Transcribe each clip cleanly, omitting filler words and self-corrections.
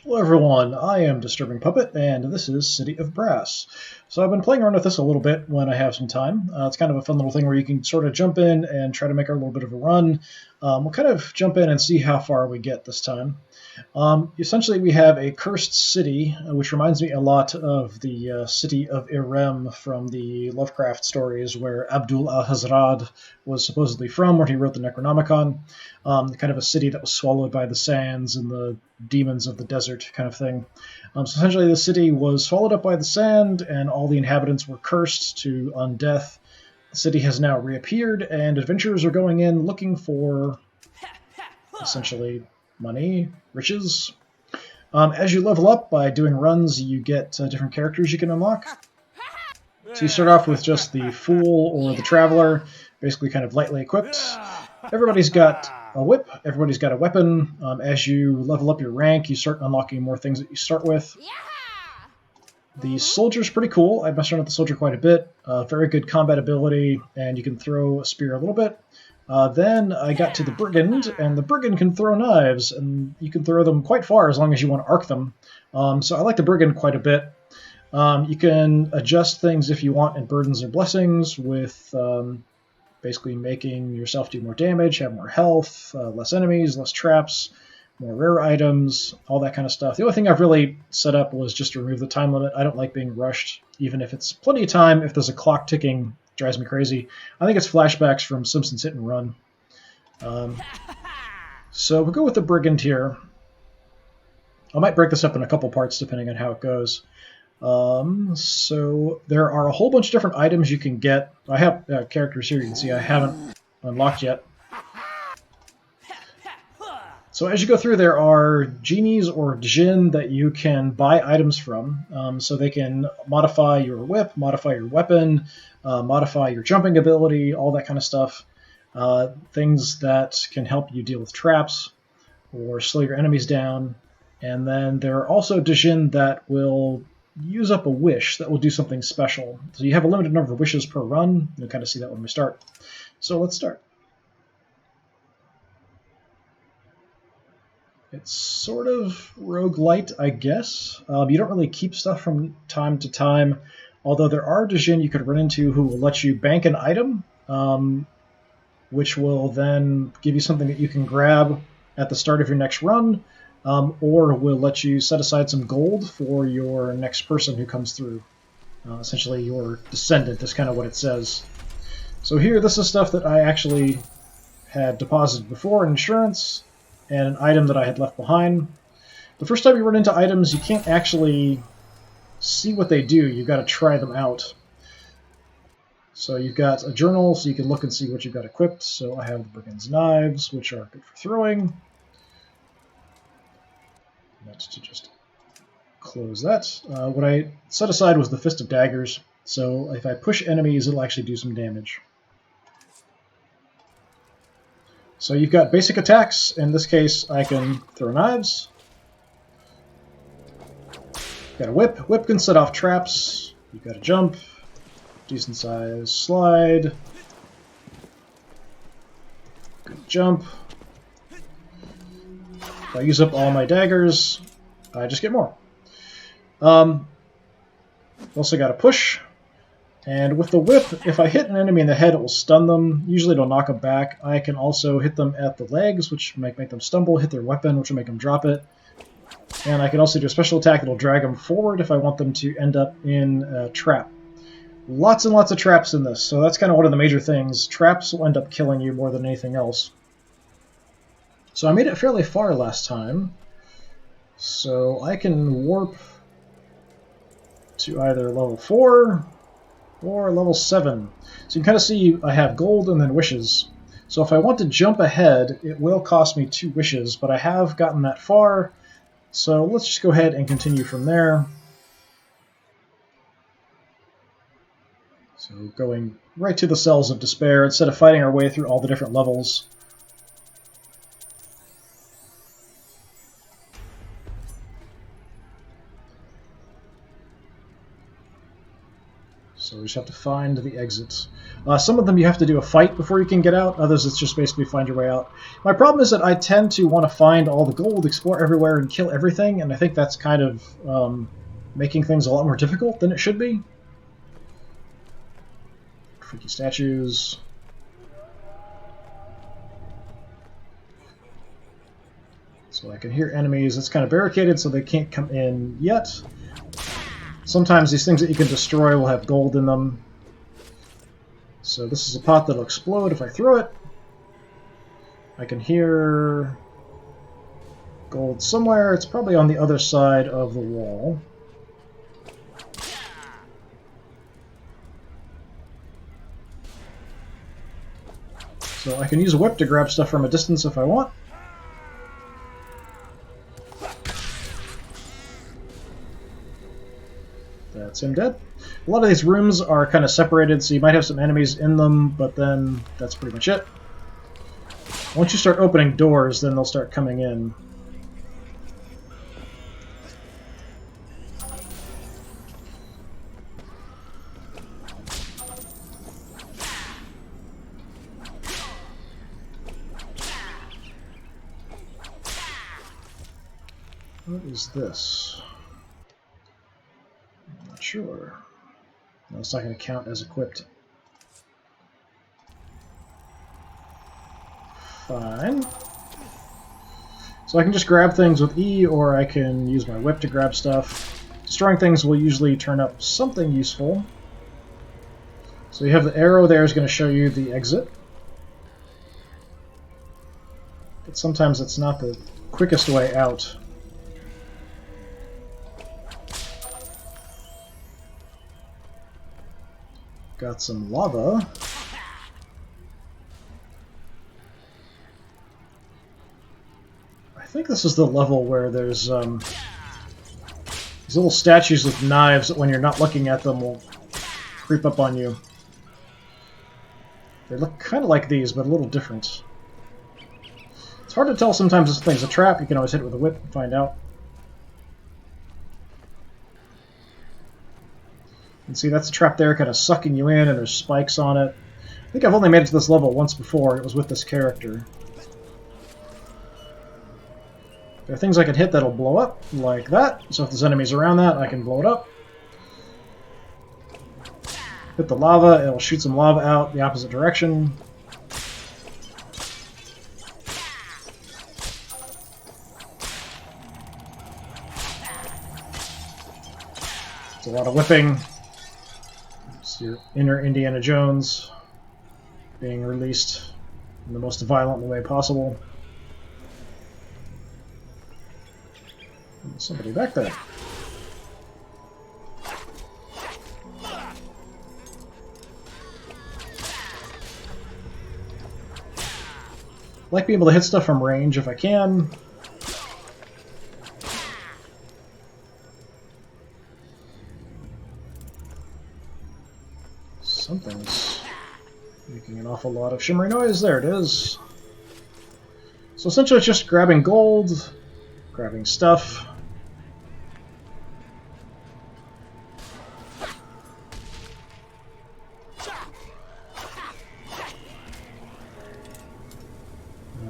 Hello everyone, I am DisturbingPuppet, and this is City of Brass. So I've been playing around with this a little bit when I have some time. It's kind of a fun little thing where you can sort of jump in and try to make a little bit of a run. We'll kind of jump in and see how far we get this time. Essentially, we have a cursed city, which reminds me a lot of the city of Irem from the Lovecraft stories, where Abdul al-Hazrad was supposedly from, where he wrote the Necronomicon. Kind of a city that was swallowed by the sands and the demons of the desert kind of thing. So essentially, the city was swallowed up by the sand, and all the inhabitants were cursed to undeath. The city has now reappeared, and adventurers are going in looking for, essentially, money, riches. As you level up by doing runs, you get different characters you can unlock. So you start off with just the Fool or the Traveler, basically kind of lightly equipped. Everybody's got a whip, everybody's got a weapon. As you level up your rank, you start unlocking more things that you start with. The Soldier's pretty cool. I messed around with the Soldier quite a bit. Very good combat ability, and you can throw a spear a little bit. Then I got to the Brigand, and the Brigand can throw knives, and you can throw them quite far as long as you want to arc them. So I like the Brigand quite a bit. You can adjust things if you want in Burdens or Blessings with basically making yourself do more damage, have more health, less enemies, less traps, more rare items, all that kind of stuff. The only thing I've really set up was just to remove the time limit. I don't like being rushed, even if it's plenty of time. If there's a clock ticking, it drives me crazy. I think it's flashbacks from Simpsons Hit and Run. So we'll go with the Brigand here. I might break this up in a couple parts depending on how it goes. So there are a whole bunch of different items you can get. I have characters here you can see I haven't unlocked yet. So as you go through, there are genies or djinn that you can buy items from. So they can modify your whip, modify your weapon, modify your jumping ability, all that kind of stuff. Things that can help you deal with traps or slow your enemies down. And then there are also djinn that will use up a wish that will do something special. So you have a limited number of wishes per run. You'll kind of see that when we start. So let's start. It's sort of roguelite, I guess. You don't really keep stuff from time to time, although there are djinn you could run into who will let you bank an item, which will then give you something that you can grab at the start of your next run, or will let you set aside some gold for your next person who comes through. Essentially, your descendant is kind of what it says. So here, this is stuff that I actually had deposited before, insurance, and an item that I had left behind. The first time you run into items, you can't actually see what they do. You've got to try them out. So you've got a journal, so you can look and see what you've got equipped. So I have the Brigand's knives, which are good for throwing. That's to just close that. What I set aside was the Fist of Daggers. So if I push enemies, it'll actually do some damage. So you've got basic attacks. In this case, I can throw knives. Got a whip. Whip can set off traps. You've got a jump. Decent size slide. Good jump. If I use up all my daggers, I just get more. Also got a push. And with the whip, if I hit an enemy in the head, it will stun them. Usually it'll knock them back. I can also hit them at the legs, which might make them stumble, hit their weapon, which will make them drop it. And I can also do a special attack that will drag them forward if I want them to end up in a trap. Lots and lots of traps in this, so that's kind of one of the major things. Traps will end up killing you more than anything else. So I made it fairly far last time. So I can warp to either level 4... or level 7. So you can kind of see I have gold and then wishes. So if I want to jump ahead, it will cost me 2 wishes, but I have gotten that far. So let's just go ahead and continue from there. So going right to the Cells of Despair instead of fighting our way through all the different levels. So we just have to find the exits. Some of them you have to do a fight before you can get out. Others it's just basically find your way out. My problem is that I tend to want to find all the gold, explore everywhere, and kill everything, and I think that's kind of making things a lot more difficult than it should be. Freaky statues. So I can hear enemies. It's kind of barricaded, so they can't come in yet. Sometimes these things that you can destroy will have gold in them. So this is a pot that'll explode if I throw it. I can hear gold somewhere. It's probably on the other side of the wall. So I can use a whip to grab stuff from a distance if I want. That's him dead. A lot of these rooms are kind of separated, so you might have some enemies in them, but then that's pretty much it. Once you start opening doors, then they'll start coming in. What is this? I'm not sure. No, it's not going to count as equipped. Fine. So I can just grab things with E, or I can use my whip to grab stuff. Destroying things will usually turn up something useful. So you have the arrow there is going to show you the exit. But sometimes it's not the quickest way out. Got some lava. I think this is the level where there's these little statues with knives that when you're not looking at them will creep up on you. They look kind of like these, but a little different. It's hard to tell sometimes this thing's a trap. You can always hit it with a whip and find out. And see, that's a trap there, kind of sucking you in, and there's spikes on it. I think I've only made it to this level once before, and it was with this character. There are things I can hit that'll blow up, like that. So if there's enemies around that, I can blow it up. Hit the lava, it'll shoot some lava out the opposite direction. It's a lot of whipping. Your inner Indiana Jones being released in the most violent way possible. There's somebody back there. Like being able to hit stuff from range if I can. Something's making an awful lot of shimmery noise. There it is. So essentially it's just grabbing gold, grabbing stuff.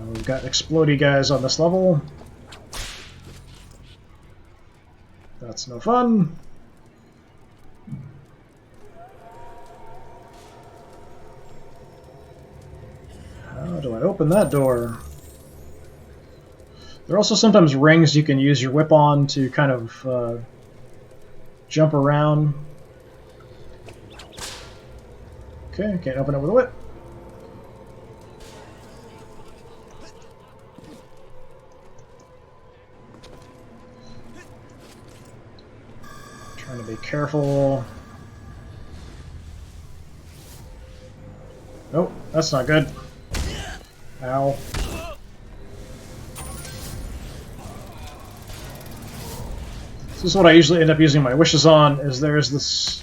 We've got explodey guys on this level. That's no fun. How do I open that door? There are also sometimes rings you can use your whip on to kind of jump around. Okay, can't open it with a whip. Trying to be careful. Nope, that's not good. Ow. This is what I usually end up using my wishes on, is there's this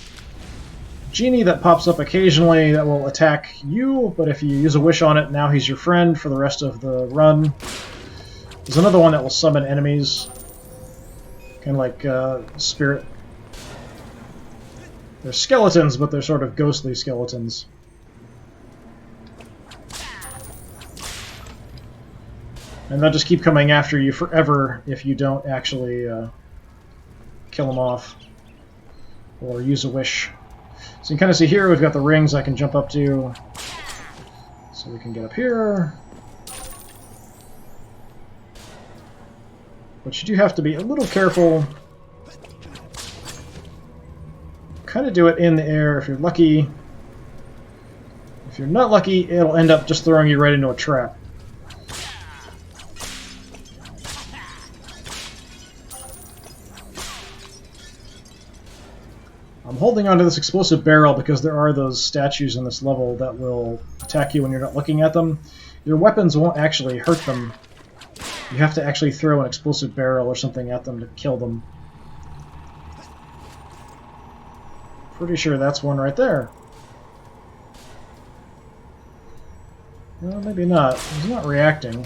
genie that pops up occasionally that will attack you, but if you use a wish on it, now he's your friend for the rest of the run. There's another one that will summon enemies, kind of like Spirit. They're skeletons, but they're sort of ghostly skeletons. And they'll just keep coming after you forever if you don't actually kill them off or use a wish. So you can kind of see here we've got the rings I can jump up to. So we can get up here. But you do have to be a little careful. Kind of do it in the air if you're lucky. If you're not lucky, it'll end up just throwing you right into a trap. I'm holding onto this explosive barrel because there are those statues in this level that will attack you when you're not looking at them. Your weapons won't actually hurt them. You have to actually throw an explosive barrel or something at them to kill them. Pretty sure that's one right there. Well, maybe not. He's not reacting.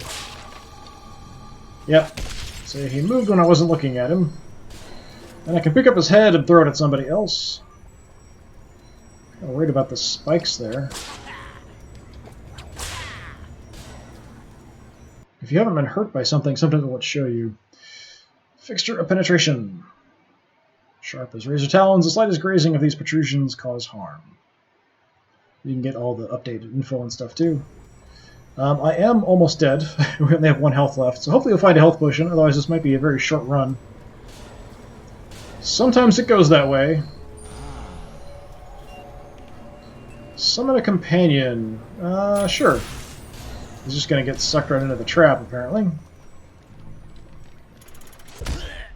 Yep. So he moved when I wasn't looking at him. And I can pick up his head and throw it at somebody else. I'm kind of worried about the spikes there. If you haven't been hurt by something, sometimes it will show you. Fixture of penetration. Sharp as razor talons, the slightest grazing of these protrusions cause harm. You can get all the updated info and stuff too. I am almost dead. We only have 1 health left, so hopefully we'll find a health potion, otherwise this might be a very short run. Sometimes it goes that way. Summon a companion. Sure. He's just going to get sucked right into the trap, apparently.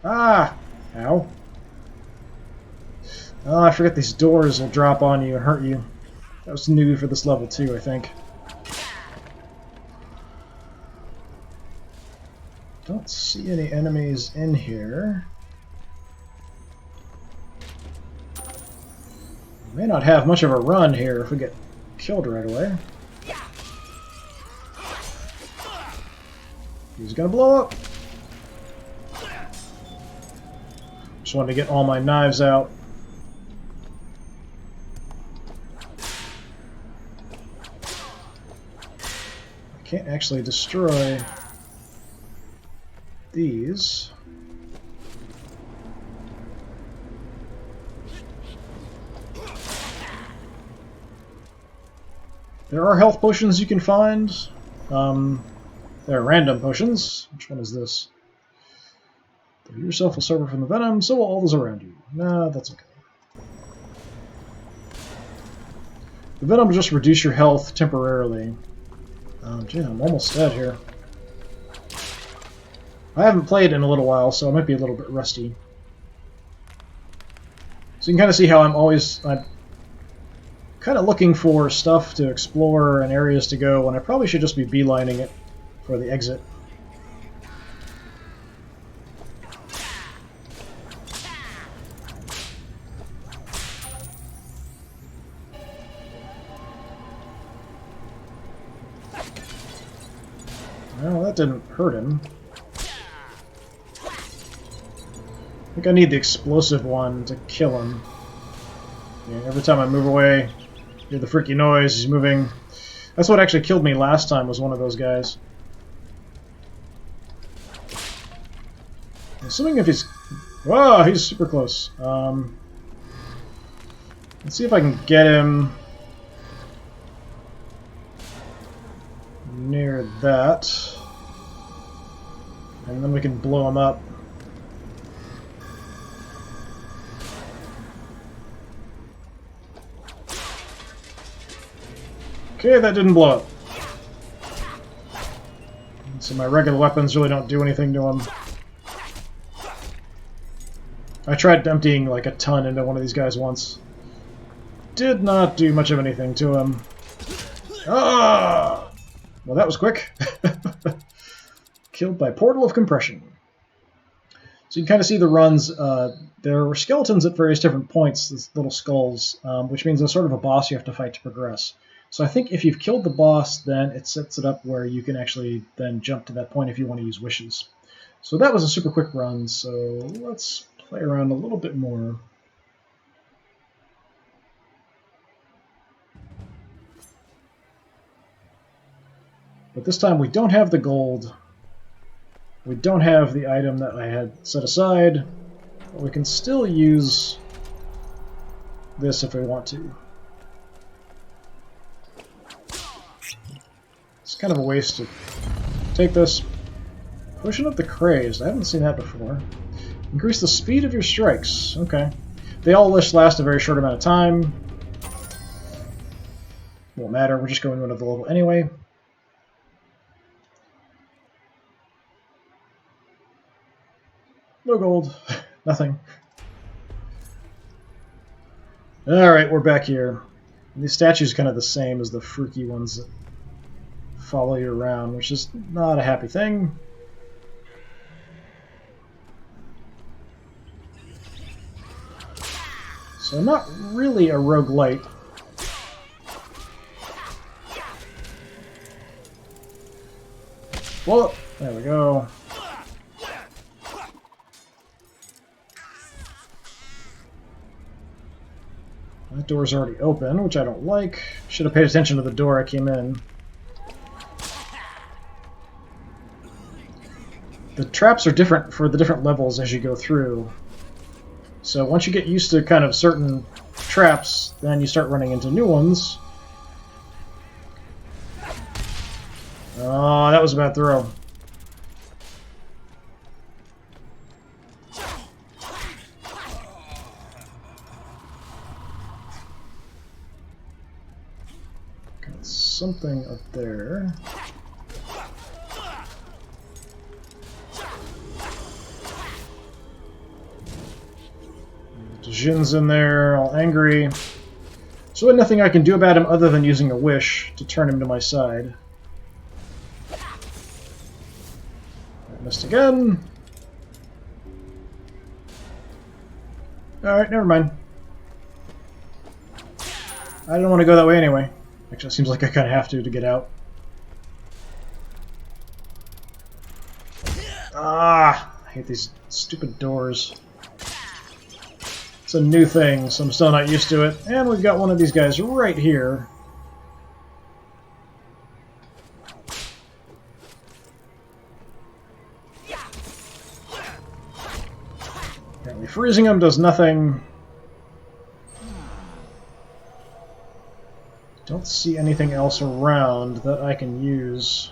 Ah! Ow. Oh, I forget these doors will drop on you and hurt you. That was new for this level too, I think. Don't see any enemies in here. We may not have much of a run here if we get killed right away. He's gonna blow up. Just wanted to get all my knives out. I can't actually destroy these. There are health potions you can find. There are random potions. Which one is this? You yourself will suffer from the venom, so will all those around you. Nah, that's okay. The venom will just reduce your health temporarily. Gee, I'm almost dead here. I haven't played in a little while, so I might be a little bit rusty. So you can kind of see how I'm kind of looking for stuff to explore and areas to go when I probably should just be beelining it for the exit. Well, that didn't hurt him. I think I need the explosive one to kill him. Yeah, every time I move away, you hear the freaky noise, he's moving. That's what actually killed me last time, was one of those guys. I'm assuming if he's... Whoa, he's super close. Let's see if I can get him near that. And then we can blow him up. Okay, that didn't blow up. So my regular weapons really don't do anything to him. I tried emptying like a ton into one of these guys once. Did not do much of anything to him. Ah! Well, that was quick. Killed by Portal of Compression. So you can kind of see the runs. There were skeletons at various different points, these little skulls, which means there's sort of a boss you have to fight to progress. So I think if you've killed the boss, then it sets it up where you can actually then jump to that point if you want to use wishes. So that was a super quick run, so let's play around a little bit more. But this time we don't have the gold. We don't have the item that I had set aside. But we can still use this if we want to. It's kind of a waste to take this. Potion of the Crazed. I haven't seen that before. Increase the speed of your strikes. Okay. They all last a very short amount of time. Won't matter. We're just going to another level anyway. No gold. Nothing. Alright, we're back here. And these statues are kind of the same as the freaky ones that follow you around, which is not a happy thing. So not really a roguelite. Well, there we go. That door's already open, which I don't like. Should have paid attention to the door I came in. The traps are different for the different levels as you go through. So once you get used to kind of certain traps, then you start running into new ones. Oh, that was a bad throw. Got something up there. Jin's in there, all angry. So there's nothing I can do about him other than using a wish to turn him to my side. I missed again. Alright, never mind. I don't want to go that way anyway. Actually, it seems like I kind of have to get out. Ah! I hate these stupid doors. It's a new thing, so I'm still not used to it. And we've got one of these guys right here. Apparently freezing him does nothing. Don't see anything else around that I can use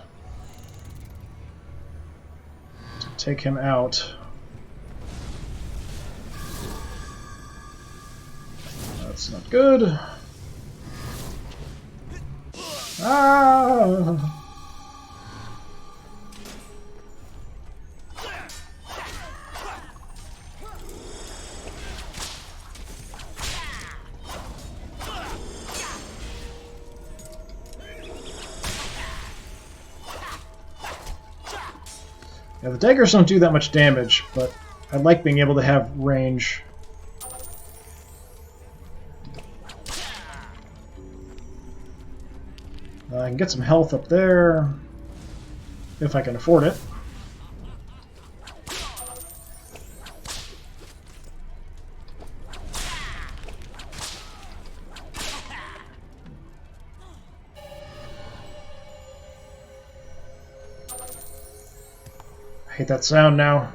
to take him out. That's not good. Ah! Yeah, the daggers don't do that much damage, but I like being able to have range. I can get some health up there, if I can afford it. I hate that sound now.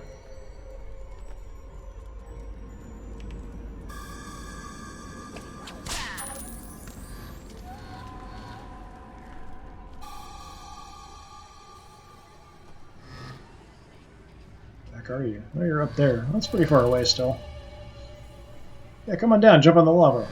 Are you? Oh, you're up there. That's pretty far away still. Yeah, come on down, jump on the lava.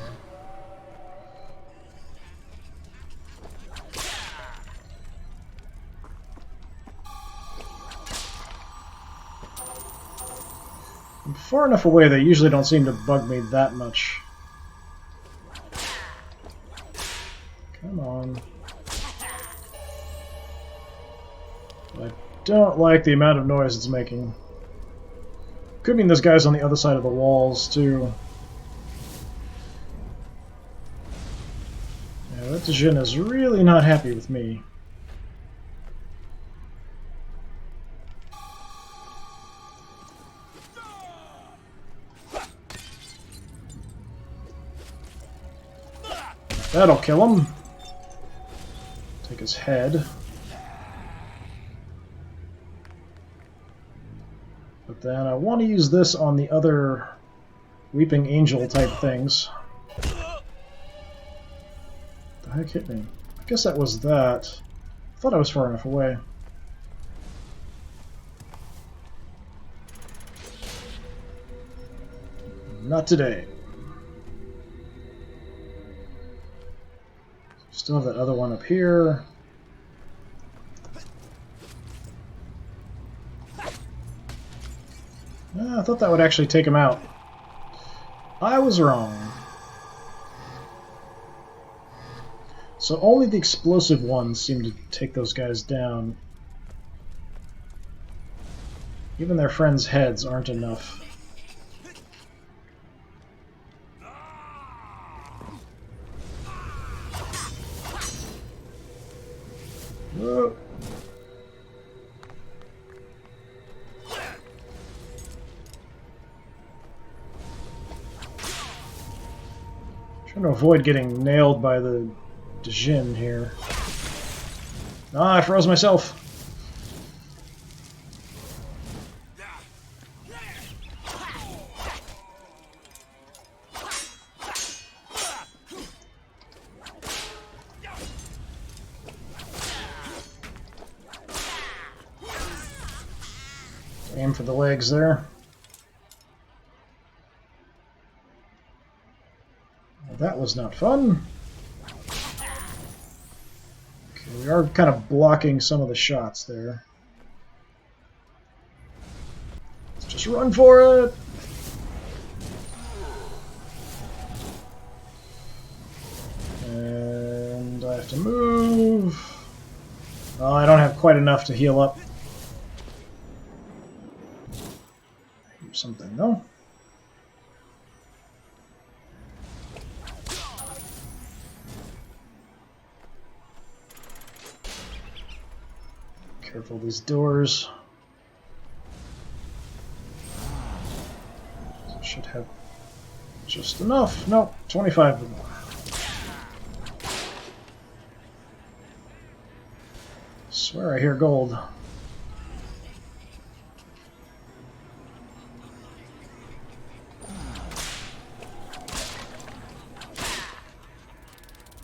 I'm far enough away they usually don't seem to bug me that much. Come on. I don't like the amount of noise it's making. Could mean this guy's on the other side of the walls, too. Yeah, that Jin is really not happy with me. That'll kill him. Take his head. But then I want to use this on the other Weeping Angel type things. The heck hit me? I guess that was that. I thought I was far enough away. Not today. Still have that other one up here. I thought that would actually take him out. I was wrong. So only the explosive ones seem to take those guys down. Even their friends' heads aren't enough. Whoa. Trying to avoid getting nailed by the Djinn here. Ah, I froze myself. Aim for the legs there. Well, that was not fun. Okay, we are kind of blocking some of the shots there. Let's just run for it! And I have to move. Oh, I don't have quite enough to heal up. Here's something, though. Careful these doors. Should have just enough. Nope, 25 more. Swear I hear gold.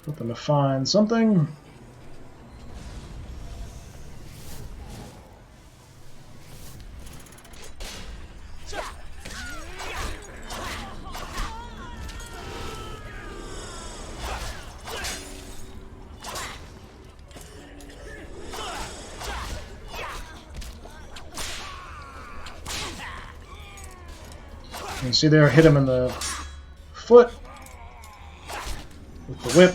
Hoping to find something. You can see there, hit him in the foot with the whip.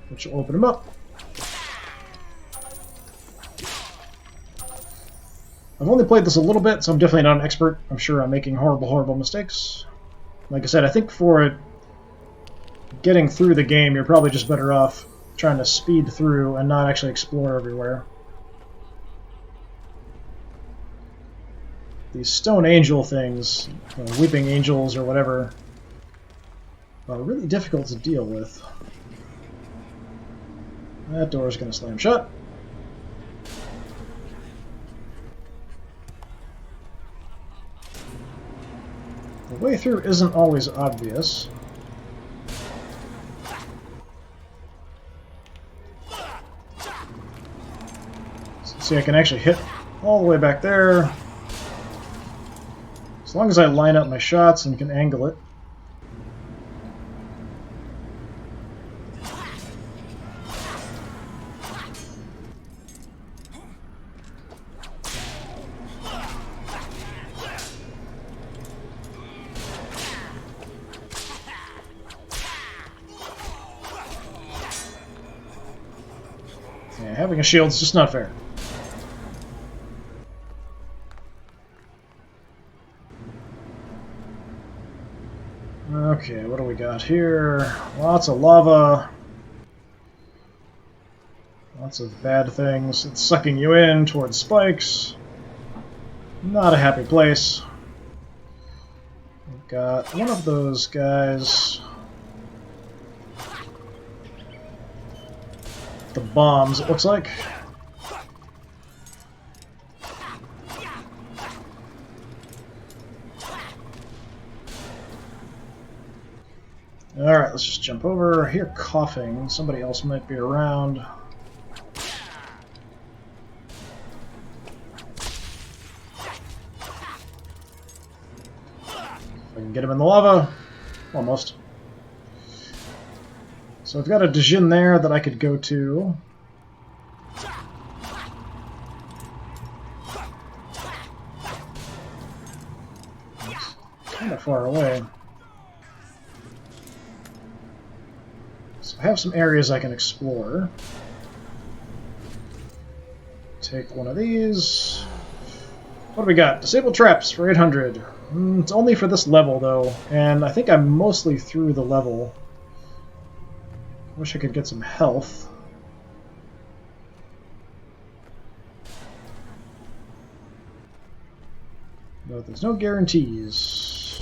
Which will open him up. I've only played this a little bit, so I'm definitely not an expert. I'm sure I'm making horrible, horrible mistakes. Like I said, I think for getting through the game, you're probably just better off trying to speed through and not actually explore everywhere. These stone angel things, weeping angels or whatever, are really difficult to deal with. That door is going to slam shut. The way through isn't always obvious. So, see, I can actually hit all the way back there. As long as I line up my shots and can angle it. Yeah, having a shield is just not fair. Okay, what do we got here? Lots of lava. Lots of bad things. It's sucking you in towards spikes. Not a happy place. We've got one of those guys. The bombs, it looks like. Alright, let's just jump over. I hear coughing. Somebody else might be around. If I can get him in the lava. Almost. So I've got a Dijin there that I could go to. It's kind of far away. So I have some areas I can explore. Take one of these. What do we got? Disabled traps for 800. It's only for this level, though, and I think I'm mostly through the level. Wish I could get some health. But there's no guarantees.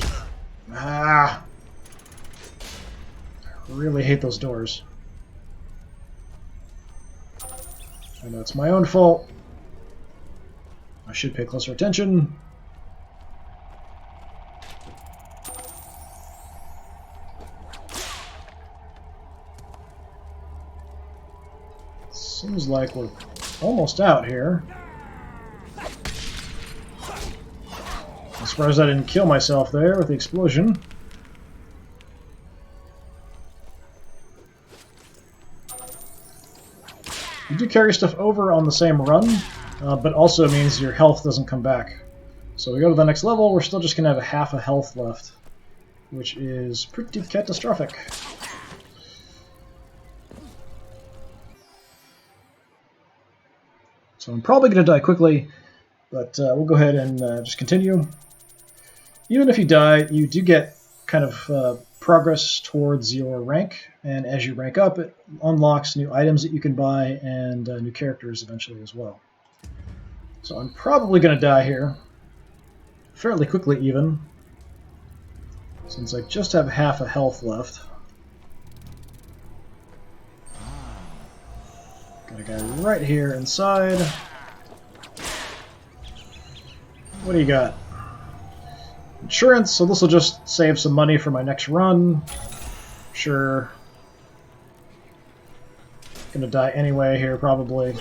Ah! I really hate those doors. I know it's my own fault. I should pay closer attention. Seems like we're almost out here. I'm surprised I didn't kill myself there with the explosion. You do carry stuff over on the same run, but also means your health doesn't come back. So we go to the next level, we're still just going to have a half a health left, which is pretty catastrophic. So I'm probably going to die quickly, but we'll go ahead and just continue. Even if you die, you do get kind of progress towards your rank, and as you rank up, it unlocks new items that you can buy and new characters eventually as well. So I'm probably going to die here, fairly quickly even, since I just have half a health left. Got a guy right here inside. What do you got? Insurance, so this will just save some money for my next run. Sure. Gonna die anyway here, probably.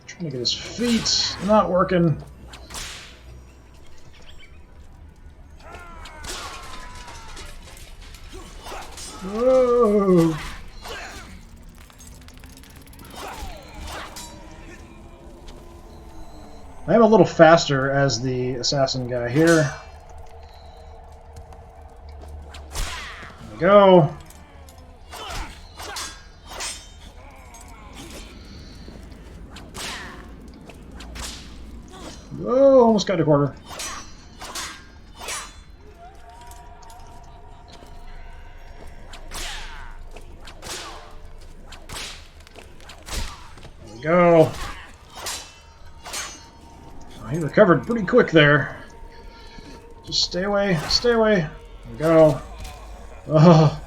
Trying to get his feet. Not working. Whoa! I am a little faster as the assassin guy here. There we go. Whoa, almost got a quarter. There we go. Oh, he recovered pretty quick there. Just stay away, stay away. There we go. Oh.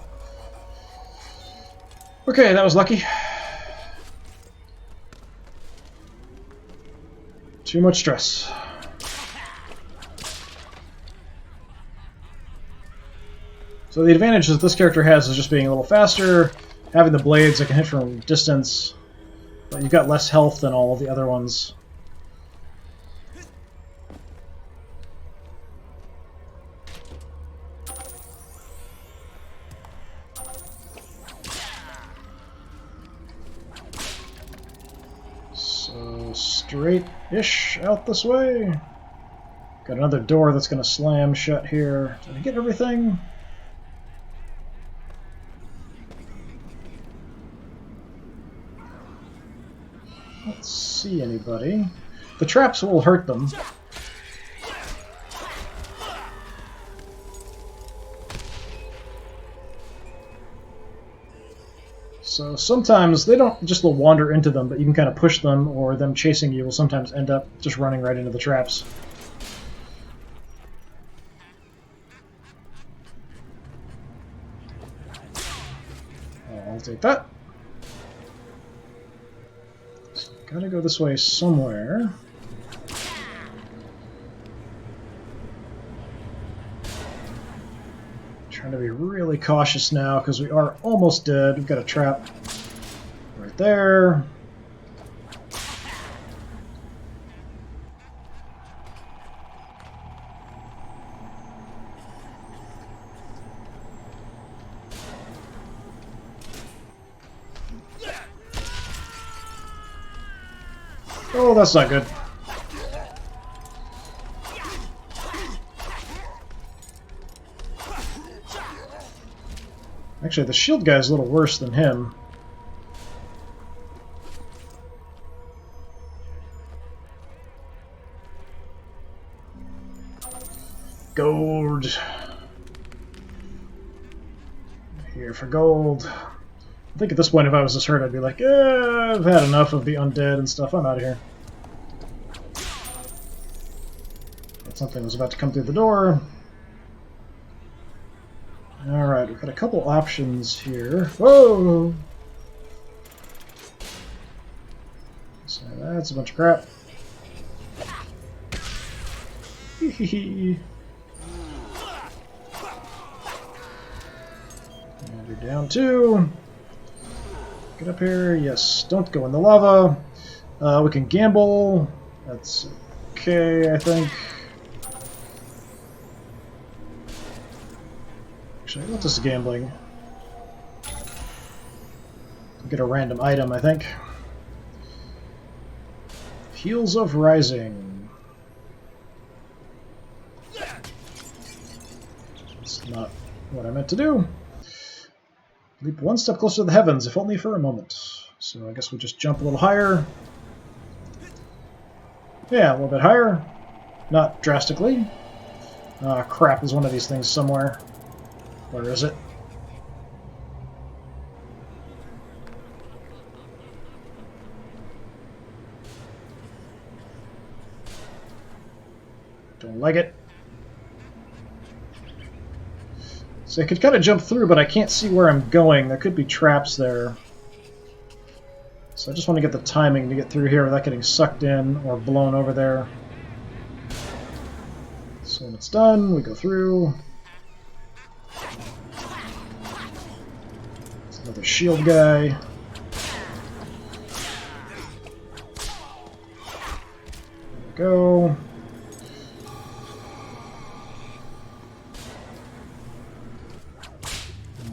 Okay, that was lucky. Too much stress. So the advantage that this character has is just being a little faster, having the blades that can hit from distance, but you've got less health than all of the other ones. So straight-ish out this way. Got another door that's going to slam shut here. Did I get everything? Don't see anybody. The traps will hurt them. So sometimes they don't just will wander into them, but you can kind of push them, or them chasing you will sometimes end up just running right into the traps. I'll take that. So gotta go this way somewhere. Trying to be really cautious now because we are almost dead. We've got a trap right there. Oh, that's not good. Actually, the shield guy is a little worse than him. Gold. Here for gold. I think at this point, if I was this hurt, I'd be like, I've had enough of the undead and stuff. I'm out of here. But something was about to come through the door. Alright, we've got a couple options here. Whoa! So that's a bunch of crap. And you're down too. Get up here. Yes, don't go in the lava. We can gamble. That's okay, I think. Actually, what is gambling? Get a random item, I think. Heels of Rising. That's not what I meant to do. Leap one step closer to the heavens, if only for a moment. So I guess we'll just jump a little higher. Yeah, a little bit higher. Not drastically. Crap, there's one of these things somewhere. Where is it? Don't like it. So I could kind of jump through, but I can't see where I'm going. There could be traps there. So I just want to get the timing to get through here without getting sucked in or blown over there. So when it's done, we go through. It's another shield guy. There we go.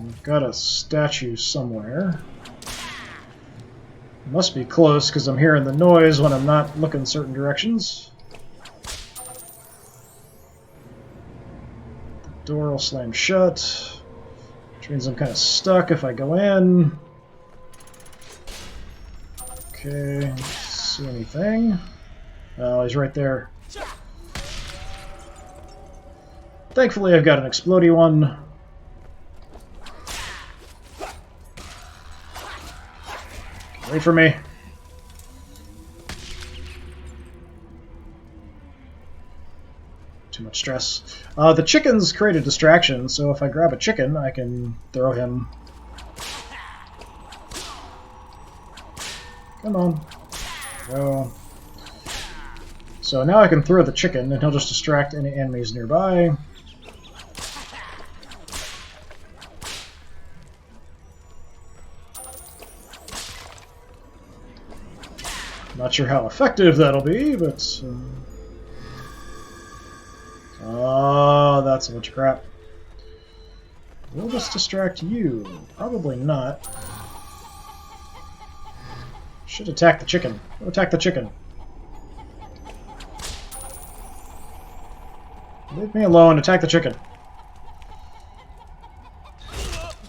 We've got a statue somewhere. Must be close because I'm hearing the noise when I'm not looking certain directions. The door will slam shut, which means I'm kind of stuck if I go in. Okay, see anything? Oh, he's right there. Thankfully, I've got an explodey one. Wait for me. Too much stress. The chickens create a distraction, so if I grab a chicken, I can throw him. Come on. Go. So now I can throw the chicken, and he'll just distract any enemies nearby. Not sure how effective that'll be, but... Oh, that's a bunch of crap. Will this distract you? Probably not. Should attack the chicken. Go attack the chicken. Leave me alone. Attack the chicken.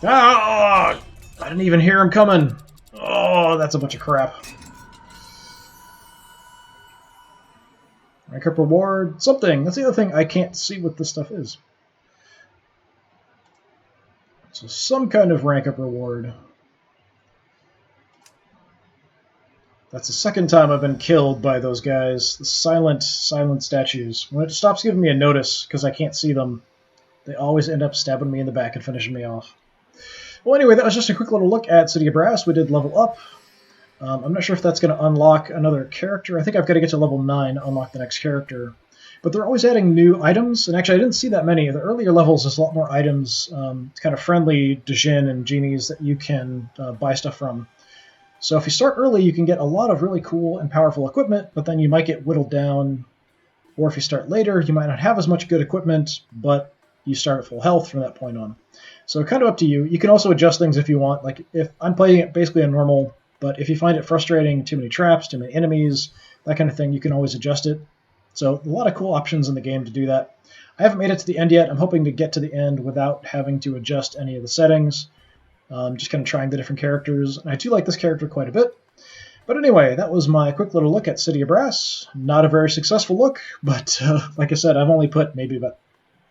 Ah! I didn't even hear him coming. Oh, that's a bunch of crap. Rank up reward. Something. That's the other thing. I can't see what this stuff is. So some kind of rank up reward. That's the second time I've been killed by those guys. The silent statues. When it stops giving me a notice because I can't see them, they always end up stabbing me in the back and finishing me off. Well, anyway, that was just a quick little look at City of Brass. We did level up. I'm not sure if that's going to unlock another character. I think I've got to get to level 9 to unlock the next character. But they're always adding new items, and actually I didn't see that many. The earlier levels, there's a lot more items, kind of friendly djinn and genies that you can buy stuff from. So if you start early, you can get a lot of really cool and powerful equipment, but then you might get whittled down. Or if you start later, you might not have as much good equipment, but you start at full health from that point on. So kind of up to you. You can also adjust things if you want. Like if I'm playing it basically on normal, but if you find it frustrating, too many traps, too many enemies, that kind of thing, you can always adjust it. So a lot of cool options in the game to do that. I haven't made it to the end yet. I'm hoping to get to the end without having to adjust any of the settings. Just kind of trying the different characters. And I do like this character quite a bit. But anyway, that was my quick little look at City of Brass. Not a very successful look, but like I said, I've only put maybe about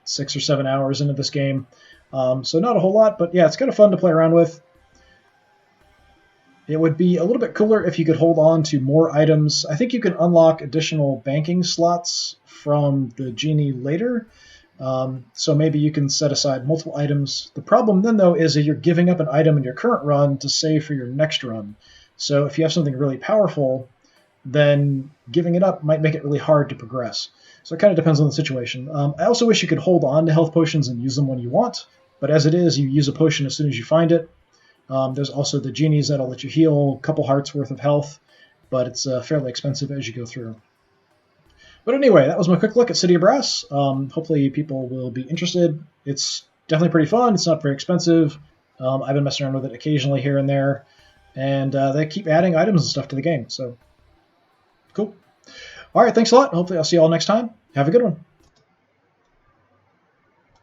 6 or 7 hours into this game. So not a whole lot, but yeah, it's kind of fun to play around with. It would be a little bit cooler if you could hold on to more items. I think you can unlock additional banking slots from the genie later. So maybe you can set aside multiple items. The problem then, though, is that you're giving up an item in your current run to save for your next run. So if you have something really powerful, then giving it up might make it really hard to progress. So it kind of depends on the situation. I also wish you could hold on to health potions and use them when you want. But as it is, you use a potion as soon as you find it. There's also the genies that'll let you heal a couple hearts worth of health, but it's fairly expensive as you go through. But anyway, that was my quick look at City of Brass. Hopefully people will be interested. It's definitely pretty fun. It's not very expensive. I've been messing around with it occasionally here and there, and they keep adding items and stuff to the game. So cool. All right, thanks a lot. Hopefully I'll see you all next time. Have a good one.